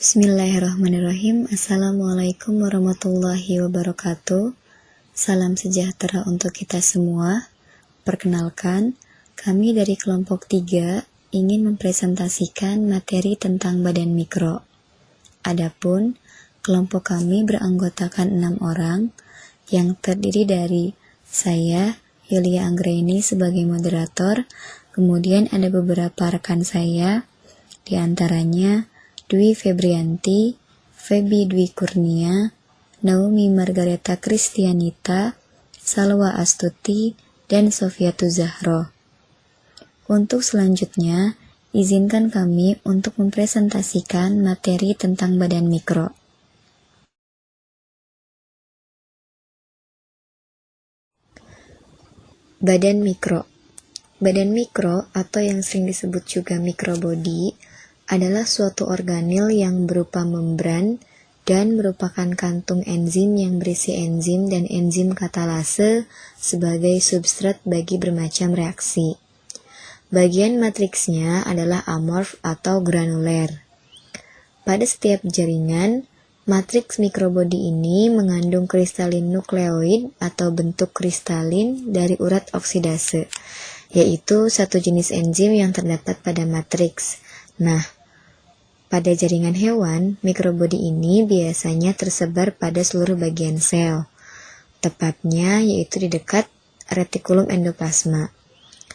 Bismillahirrahmanirrahim. Assalamualaikum warahmatullahi wabarakatuh. Salam sejahtera untuk kita semua. Perkenalkan, kami dari kelompok 3 ingin mempresentasikan materi tentang badan mikro. Adapun, kelompok kami beranggotakan 6 orang yang terdiri dari saya, Yulia Anggraini sebagai moderator, kemudian ada beberapa rekan saya, di antaranya Dwi Febrianti, Febi Dwi Kurnia, Naomi Margareta Kristianita, Salwa Astuti, dan Sofiatu Zahro. Untuk selanjutnya, izinkan kami untuk mempresentasikan materi tentang badan mikro. Badan mikro. Badan mikro atau yang sering disebut juga mikrobody adalah suatu organel yang berupa membran dan merupakan kantung enzim yang berisi enzim dan enzim katalase sebagai substrat bagi bermacam reaksi. Bagian matriksnya adalah amorf atau granuler. Pada setiap jaringan, matriks mikrobody ini mengandung kristalin nukleoid atau bentuk kristalin dari urat oksidase, yaitu satu jenis enzim yang terdapat pada matriks. Nah, pada jaringan hewan, mikrobody ini biasanya tersebar pada seluruh bagian sel, tepatnya yaitu di dekat retikulum endoplasma.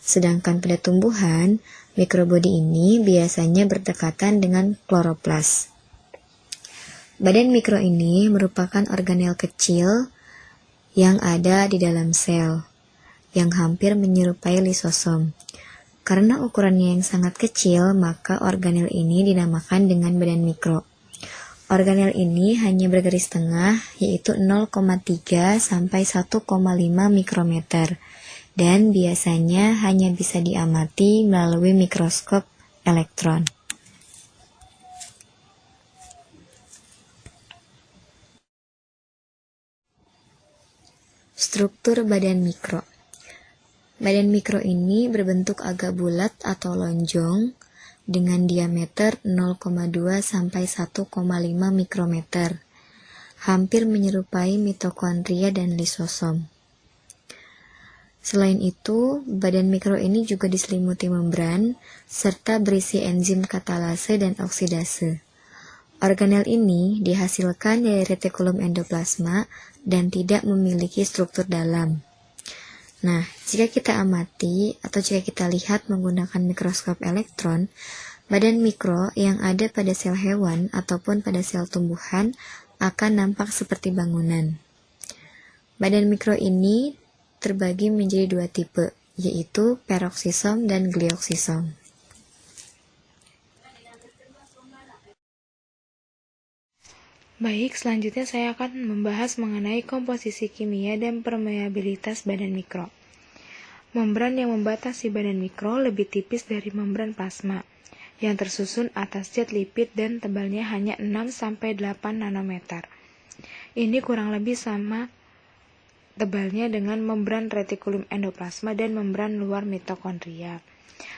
Sedangkan pada tumbuhan, mikrobody ini biasanya berdekatan dengan kloroplas. Badan mikro ini merupakan organel kecil yang ada di dalam sel, yang hampir menyerupai lisosom. Karena ukurannya yang sangat kecil, maka organel ini dinamakan dengan badan mikro. Organel ini hanya bergaris tengah, yaitu 0,3 sampai 1,5 mikrometer, dan biasanya hanya bisa diamati melalui mikroskop elektron. Struktur badan mikro. Badan mikro ini berbentuk agak bulat atau lonjong dengan diameter 0,2 sampai 1,5 mikrometer, hampir menyerupai mitokondria dan lisosom. Selain itu, badan mikro ini juga diselimuti membran serta berisi enzim katalase dan oksidase. Organel ini dihasilkan dari retikulum endoplasma dan tidak memiliki struktur dalam. Nah, jika kita amati atau jika kita lihat menggunakan mikroskop elektron, badan mikro yang ada pada sel hewan ataupun pada sel tumbuhan akan nampak seperti bangunan. Badan mikro ini terbagi menjadi 2 tipe, yaitu peroksisom dan glioksisom. Baik, selanjutnya saya akan membahas mengenai komposisi kimia dan permeabilitas badan mikro. Membran yang membatasi badan mikro lebih tipis dari membran plasma, yang tersusun atas zat lipid dan tebalnya hanya 6-8 nanometer. Ini kurang lebih sama tebalnya dengan membran retikulum endoplasma dan membran luar mitokondria.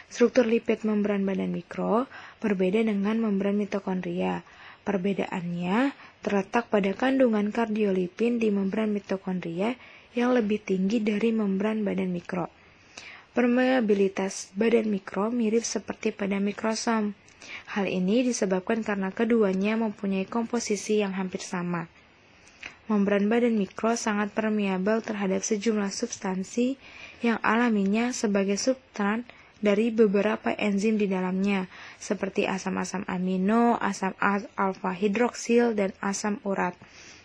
Struktur lipid membran badan mikro berbeda dengan membran mitokondria. Perbedaannya terletak pada kandungan kardiolipin di membran mitokondria yang lebih tinggi dari membran badan mikro. Permeabilitas badan mikro mirip seperti pada mikrosom. Hal ini disebabkan karena keduanya mempunyai komposisi yang hampir sama. Membran badan mikro sangat permeabel terhadap sejumlah substansi yang alaminya sebagai substrat dari beberapa enzim di dalamnya, seperti asam-asam amino, asam alfa hidroksil, dan asam urat.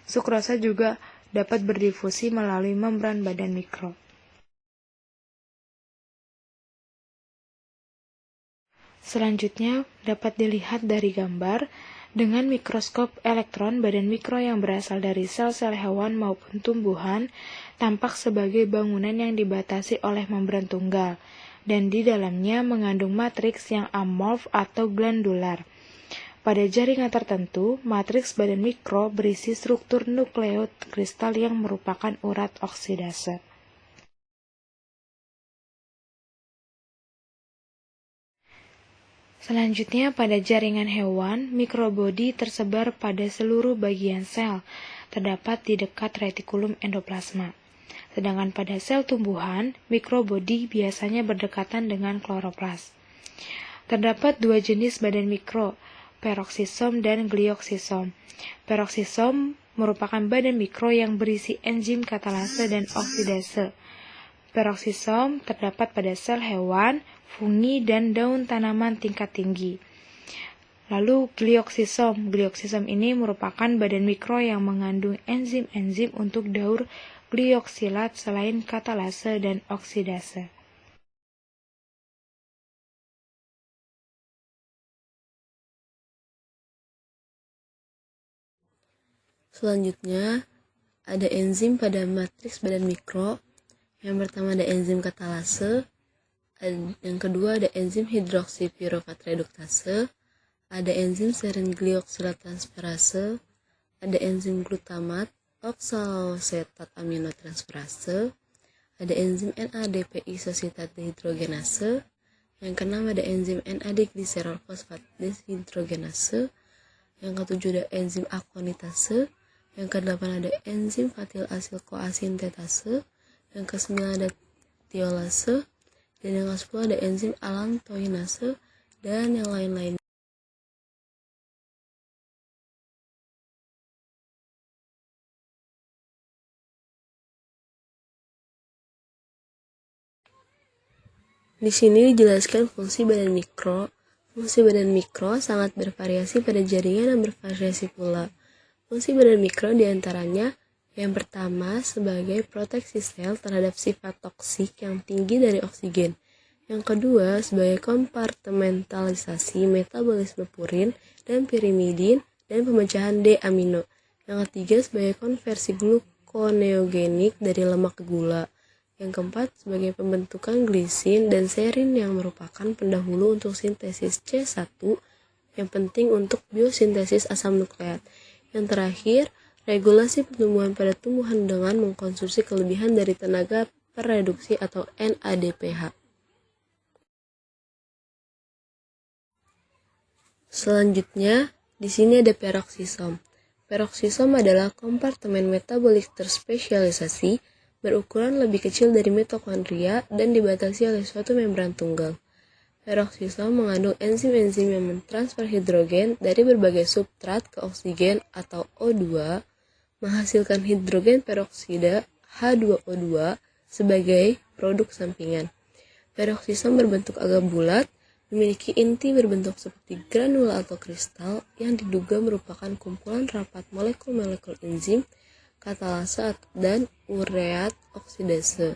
Sukrosa juga dapat berdifusi melalui membran badan mikro. Selanjutnya dapat dilihat dari gambar dengan mikroskop elektron. Badan mikro yang berasal dari sel-sel hewan maupun tumbuhan tampak sebagai bangunan yang dibatasi oleh membran tunggal, dan di dalamnya mengandung matriks yang amorf atau glandular. Pada jaringan tertentu, matriks badan mikro berisi struktur nukleoid kristal yang merupakan urat oksidase. Selanjutnya, pada jaringan hewan, mikrobodi tersebar pada seluruh bagian sel, terdapat di dekat retikulum endoplasma. Sedangkan pada sel tumbuhan, mikrobodi biasanya berdekatan dengan kloroplas. Terdapat dua jenis badan mikro, peroksisom dan glioksisom. Peroksisom merupakan badan mikro yang berisi enzim katalase dan oksidase. Peroksisom terdapat pada sel hewan, fungi, dan daun tanaman tingkat tinggi. Lalu glioksisom. Glioksisom ini merupakan badan mikro yang mengandung enzim-enzim untuk daur glioksilat selain katalase dan oksidase. Selanjutnya, ada enzim pada matriks badan mikro. Yang pertama ada enzim katalase, yang kedua ada enzim hidroksipirofat reduktase, ada enzim serin glioksilat transferase, ada enzim glutamat oksalosetat aminotransferase, ada enzim NADP isositat dehidrogenase, yang keenam ada enzim NAD gliserol fosfat dehidrogenase, yang ketujuh ada enzim akonitase, yang kedelapan ada enzim fatil asil koasintetase, yang ke-9 ada tiolase, dan yang ke-10 ada enzim alantoinase, dan yang lain-lain. Di sini dijelaskan fungsi badan mikro. Fungsi badan mikro sangat bervariasi pada jaringan dan bervariasi pula. Fungsi badan mikro diantaranya yang pertama sebagai proteksi sel terhadap sifat toksik yang tinggi dari oksigen. Yang kedua sebagai kompartementalisasi metabolisme purin dan pirimidin dan pemecahan D-amino. Yang ketiga sebagai konversi glukoneogenik dari lemak ke gula. Yang keempat sebagai pembentukan glisin dan serin yang merupakan pendahulu untuk sintesis C1 yang penting untuk biosintesis asam nukleat. Yang terakhir, regulasi pertumbuhan pada tumbuhan dengan mengkonsumsi kelebihan dari tenaga pereduksi atau NADPH. Selanjutnya, di sini ada peroksisom. Peroksisom adalah kompartemen metabolik terspesialisasi berukuran lebih kecil dari mitokondria dan dibatasi oleh suatu membran tunggal. Peroksisom mengandung enzim-enzim yang mentransfer hidrogen dari berbagai substrat ke oksigen atau O2, menghasilkan hidrogen peroksida H2O2 sebagai produk sampingan. Peroksisom berbentuk agak bulat, memiliki inti berbentuk seperti granula atau kristal yang diduga merupakan kumpulan rapat molekul-molekul enzim, katalase dan ureat oksidase.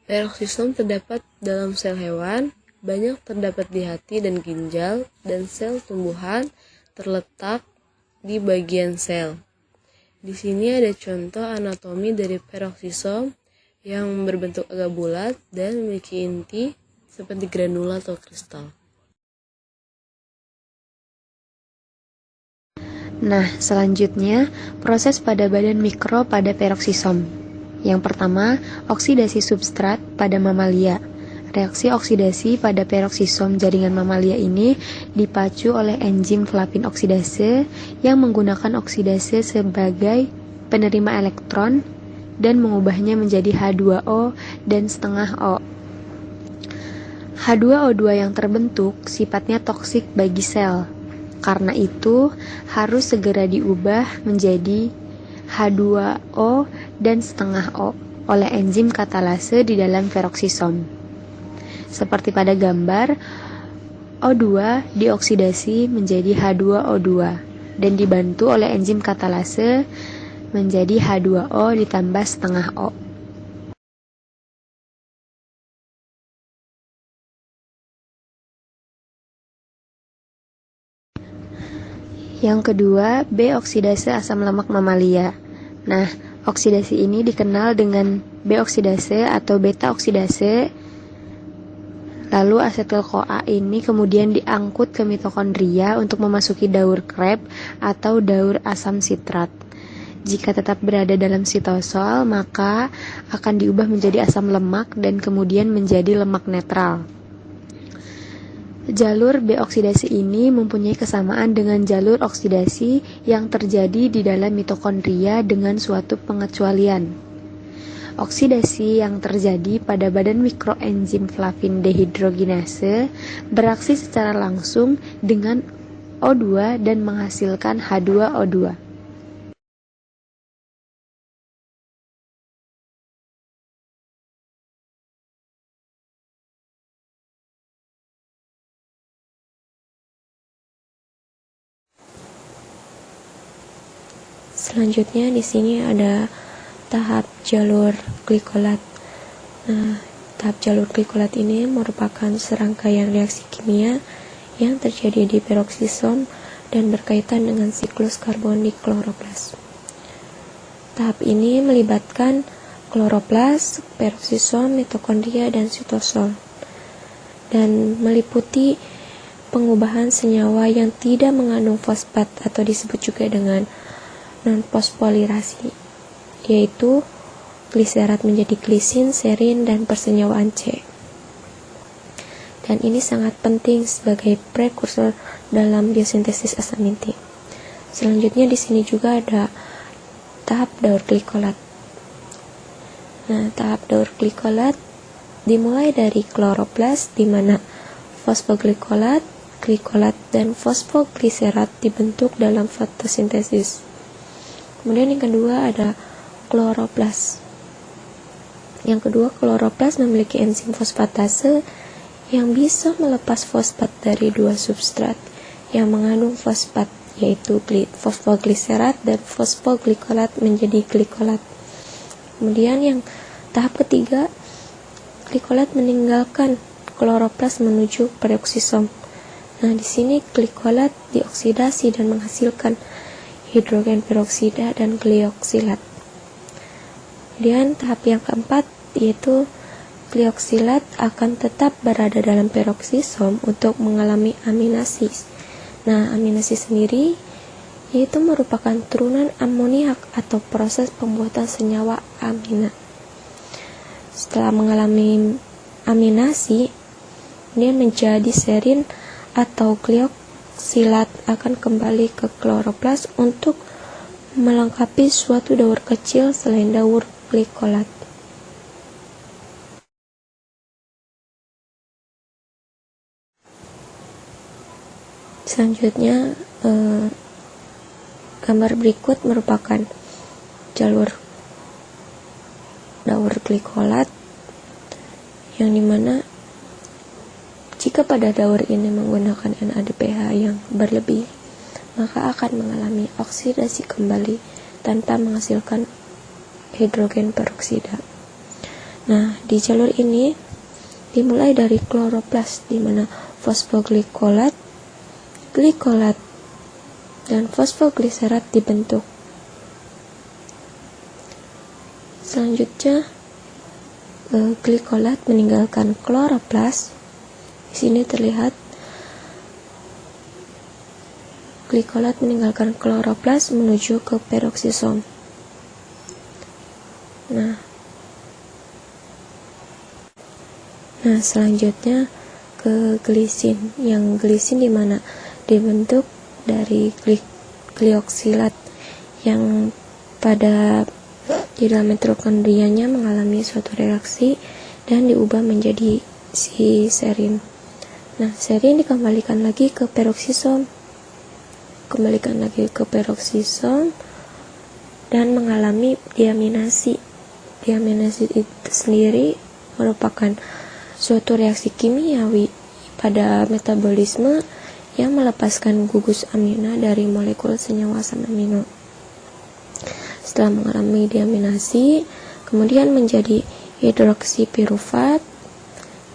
Peroksisom terdapat dalam sel hewan, banyak terdapat di hati dan ginjal, dan sel tumbuhan terletak di bagian sel. Di sini ada contoh anatomi dari peroksisom yang berbentuk agak bulat dan memiliki inti seperti granula atau kristal. Nah, selanjutnya proses pada badan mikro pada peroksisom. Yang pertama, oksidasi substrat pada mamalia. Reaksi oksidasi pada peroksisom jaringan mamalia ini dipacu oleh enzim flavin oksidase yang menggunakan oksidase sebagai penerima elektron dan mengubahnya menjadi H2O dan setengah O. H2O2 yang terbentuk sifatnya toksik bagi sel. Karena itu harus segera diubah menjadi H2O dan setengah O oleh enzim katalase di dalam peroksisom. Seperti pada gambar, O2 dioksidasi menjadi H2O2 dan dibantu oleh enzim katalase menjadi H2O ditambah setengah O. Yang kedua, B-oksidase asam lemak mamalia. Nah, oksidasi ini dikenal dengan B-oksidase atau beta-oksidase. Lalu asetil-CoA ini kemudian diangkut ke mitokondria untuk memasuki daur Krebs atau daur asam sitrat. Jika tetap berada dalam sitosol, maka akan diubah menjadi asam lemak dan kemudian menjadi lemak netral. Jalur beoksidasi ini mempunyai kesamaan dengan jalur oksidasi yang terjadi di dalam mitokondria dengan suatu pengecualian. Oksidasi yang terjadi pada badan mikroenzim flavin dehidrogenase beraksi secara langsung dengan O2 dan menghasilkan H2O2. Selanjutnya di sini ada tahap jalur glikolat. Nah, tahap jalur glikolat ini merupakan serangkaian reaksi kimia yang terjadi di peroksisom dan berkaitan dengan siklus karbon di kloroplas. Tahap ini melibatkan kloroplas, peroksisom, mitokondria, dan sitosol, dan meliputi pengubahan senyawa yang tidak mengandung fosfat atau disebut juga dengan non-fosforilasi, yaitu gliserat menjadi glisin, serin, dan persenyawaan C. Dan ini sangat penting sebagai prekursor dalam biosintesis asam inti. Selanjutnya di sini juga ada tahap daur glikolat. Nah, tahap daur glikolat dimulai dari kloroplas, di mana fosfoglikolat, glikolat, dan fosfogliserat dibentuk dalam fotosintesis. Kemudian yang kedua ada kloroplas. Yang kedua, kloroplas memiliki enzim fosfatase yang bisa melepas fosfat dari dua substrat yang mengandung fosfat, yaitu fosfogliserat dan fosfoglikolat menjadi glikolat. Kemudian yang tahap ketiga, glikolat meninggalkan kloroplas menuju peroksisom. Nah, di sini glikolat dioksidasi dan menghasilkan hidrogen peroksida dan glioksilat. Kemudian tahap yang keempat, yaitu glioksilat akan tetap berada dalam peroksisom untuk mengalami aminasi. Nah, aminasi sendiri yaitu merupakan turunan amoniak atau proses pembuatan senyawa amina. Setelah mengalami aminasi, dia menjadi serin atau glioksilat akan kembali ke kloroplas untuk melengkapi suatu daur kecil selain daur glikolat. Selanjutnya, gambar berikut merupakan jalur daur glikolat, yang dimana jika pada daur ini menggunakan NADPH yang berlebih, maka akan mengalami oksidasi kembali tanpa menghasilkan hidrogen peroksida. Nah, di jalur ini dimulai dari kloroplas, di mana fosfoglikolat, glikolat, dan fosfogliserat dibentuk. Selanjutnya, glikolat meninggalkan kloroplas. Di sini terlihat glikolat meninggalkan kloroplas menuju ke peroksisom. Nah, selanjutnya ke glisin. Yang glisin di mana dibentuk dari glioksilat yang pada di dalam mitokondrianya mengalami suatu reaksi dan diubah menjadi si serin. Nah, serin dikembalikan lagi ke peroksisom, dan mengalami diaminasi. Diaminasi itu sendiri merupakan suatu reaksi kimiawi pada metabolisme yang melepaskan gugus amina dari molekul senyawa asam amino. Setelah mengalami diaminasi, kemudian menjadi hidroksipirufat.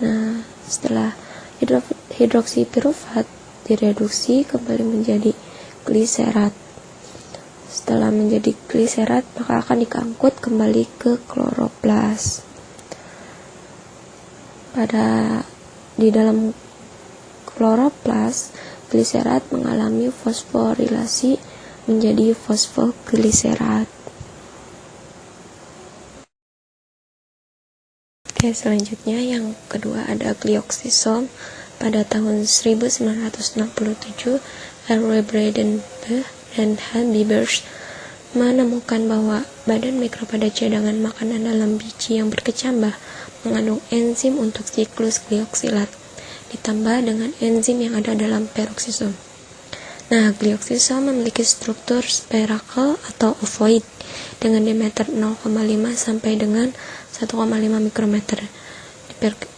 Nah, setelah hidroksipirufat direduksi kembali menjadi gliserat. Setelah menjadi gliserat, maka akan diangkut kembali ke kloroplas. Di dalam kloroplas, gliserat mengalami fosforilasi menjadi fosfogliserat. Oke, selanjutnya yang kedua ada glioksisom, pada tahun 1967, R.W. Bradenberg dan Habibers menemukan bahwa badan mikro pada cadangan makanan dalam biji yang berkecambah mengandung enzim untuk siklus glioksilat, ditambah dengan enzim yang ada dalam peroksisom. Nah, glioksisom memiliki struktur spherical atau ovoid dengan diameter 0,5 sampai dengan 1,5 mikrometer.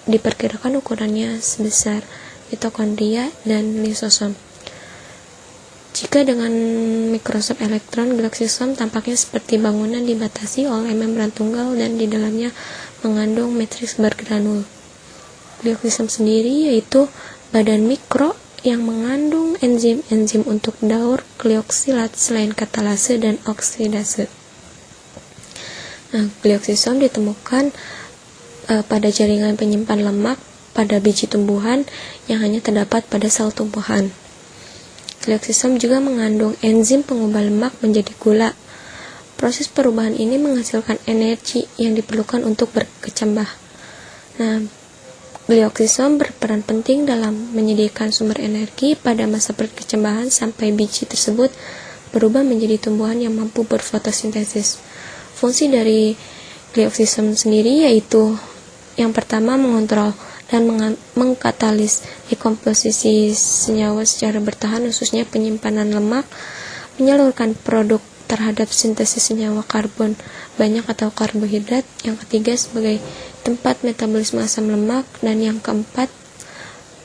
Diperkirakan ukurannya sebesar mitokondria dan lisosom. Jika dengan mikroskop elektron, glioksisom tampaknya seperti bangunan dibatasi oleh membran tunggal dan di dalamnya mengandung matriks bergranul. Glioksisom sendiri yaitu badan mikro yang mengandung enzim-enzim untuk daur glioksilat selain katalase dan oksidase. Nah, glioksisom ditemukan pada jaringan penyimpan lemak pada biji tumbuhan yang hanya terdapat pada sel tumbuhan. Glioksisom juga mengandung enzim pengubah lemak menjadi gula. Proses perubahan ini menghasilkan energi yang diperlukan untuk berkecambah. Nah, glioksisom berperan penting dalam menyediakan sumber energi pada masa perkecambahan sampai biji tersebut berubah menjadi tumbuhan yang mampu berfotosintesis. Fungsi dari glioksisom sendiri yaitu yang pertama, mengontrol dan mengkatalis dekomposisi senyawa secara bertahan, khususnya penyimpanan lemak, menyalurkan produk terhadap sintesis senyawa karbon banyak atau karbohidrat, yang ketiga sebagai tempat metabolisme asam lemak, dan yang keempat,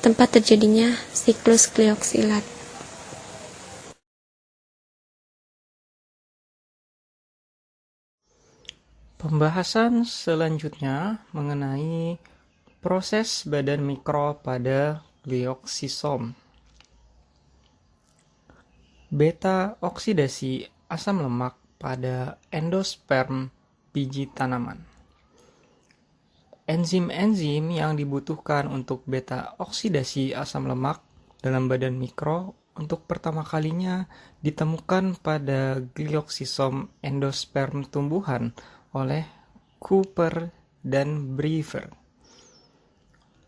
tempat terjadinya siklus glioksilat. Pembahasan selanjutnya mengenai proses badan mikro pada glioksisom. Beta oksidasi asam lemak pada endosperm biji tanaman. Enzim-enzim yang dibutuhkan untuk beta oksidasi asam lemak dalam badan mikro untuk pertama kalinya ditemukan pada glioksisom endosperm tumbuhan oleh Cooper dan Brewer.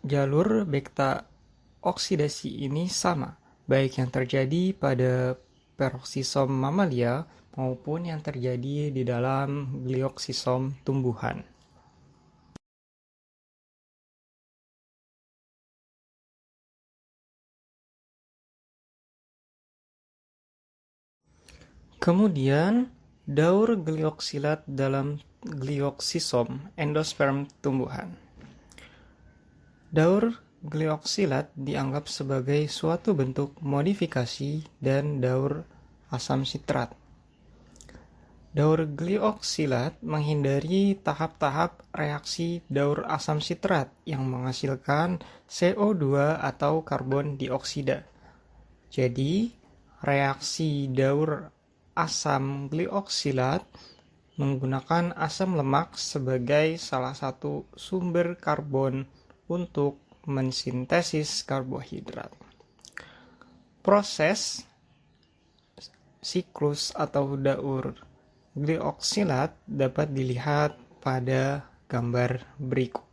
Jalur beta oksidasi ini sama, baik yang terjadi pada peroksisom mamalia maupun yang terjadi di dalam glioksisom tumbuhan. Kemudian, daur glioksilat dalam glioksisom endosperm tumbuhan. Daur glioksilat dianggap sebagai suatu bentuk modifikasi dan daur asam sitrat. Daur glioksilat menghindari tahap-tahap reaksi daur asam sitrat yang menghasilkan CO2 atau karbon dioksida. Jadi, reaksi daur asam glioksilat menggunakan asam lemak sebagai salah satu sumber karbon untuk mensintesis karbohidrat. Proses siklus atau daur glioksilat dapat dilihat pada gambar berikut.